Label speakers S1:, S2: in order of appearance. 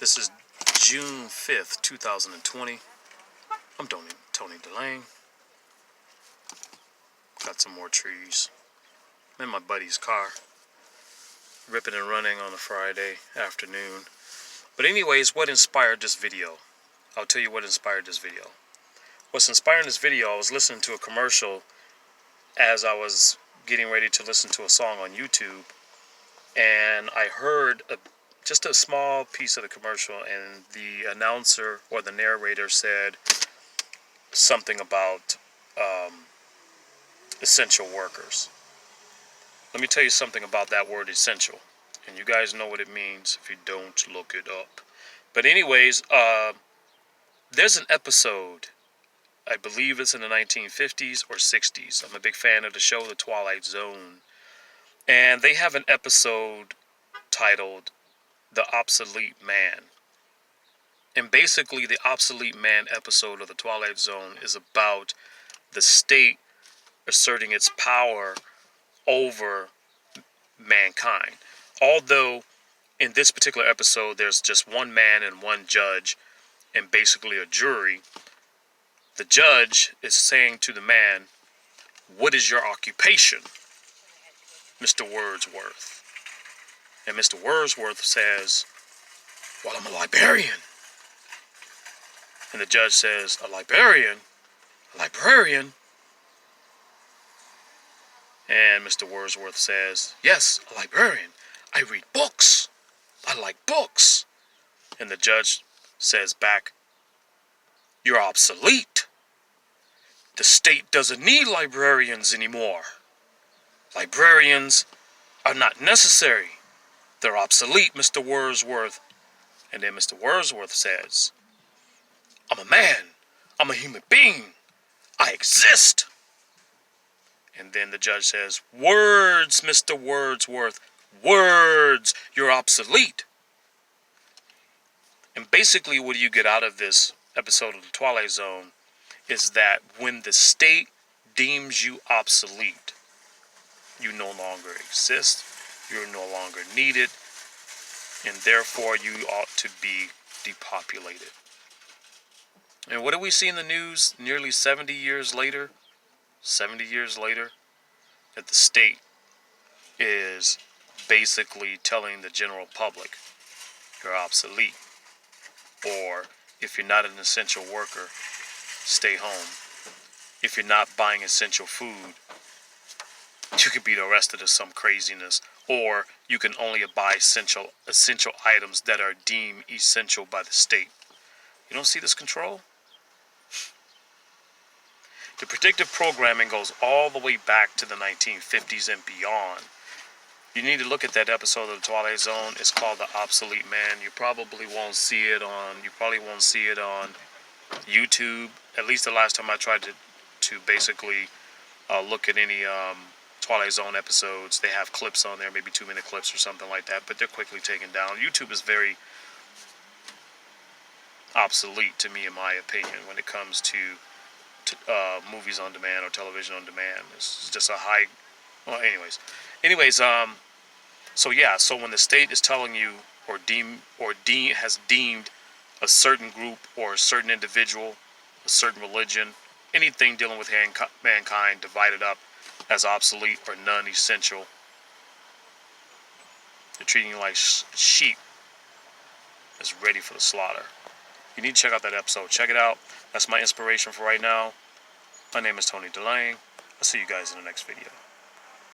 S1: This is June 5th, 2020. I'm Tony DeLane. Got some more trees. I'm in my buddy's car. Ripping and running on a Friday afternoon. But anyways, what inspired this video? I'll tell you what inspired this video. What's inspiring this video, I was listening to a commercial as I was getting ready to listen to a song on YouTube. And I heard just a small piece of the commercial, and the announcer or the narrator said something about essential workers. Let me tell you something about that word essential, and you guys know what it means if you don't look it up. But anyways, there's an episode, I believe it's in the 1950s or 60s. I'm a big fan of the show The Twilight Zone, and they have an episode titled The Obsolete Man. And basically the Obsolete Man episode of The Twilight Zone is about the state asserting its power over mankind. Although in this particular episode there's just one man and one judge and basically a jury, the judge is saying to the man, "What is your occupation, Mr. Wordsworth?" And Mr. Wordsworth says, "Well, I'm a librarian." And the judge says, "A librarian? A librarian?" And Mr. Wordsworth says, "Yes, a librarian. I read books. I like books." And the judge says back, "You're obsolete. The state doesn't need librarians anymore. Librarians are not necessary. They're obsolete, Mr. Wordsworth." And then Mr. Wordsworth says, "I'm a man. I'm a human being. I exist." And then the judge says, "Words, Mr. Wordsworth. Words. You're obsolete." And basically what you get out of this episode of The Twilight Zone is that when the state deems you obsolete, you no longer exist, you're no longer needed, and therefore you ought to be depopulated. And what do we see in the news nearly 70 years later? 70 years later, that the state is basically telling the general public, you're obsolete. Or if you're not an essential worker, stay home. If you're not buying essential food, you could be arrested or some craziness. Or you can only buy essential items that are deemed essential by the state. You don't see this control? The predictive programming goes all the way back to the 1950s and beyond. You need to look at that episode of The Twilight Zone. It's called The Obsolete Man. You probably won't see it on YouTube. At least the last time I tried to basically look at any Twilight Zone episodes, they have clips on there, maybe 2-minute clips or something like that, but they're quickly taken down. YouTube is very obsolete to me, in my opinion, when it comes to movies on demand or television on demand. It's just a high. Well, anyways. So when the state is telling you has deemed a certain group or a certain individual, a certain religion, anything dealing with mankind divided up as obsolete or non-essential, they're treating you like sheep that's ready for the slaughter. You need to check out that episode. Check it out. That's my inspiration for right now. My name is Tony DeLane. I'll see you guys in the next video.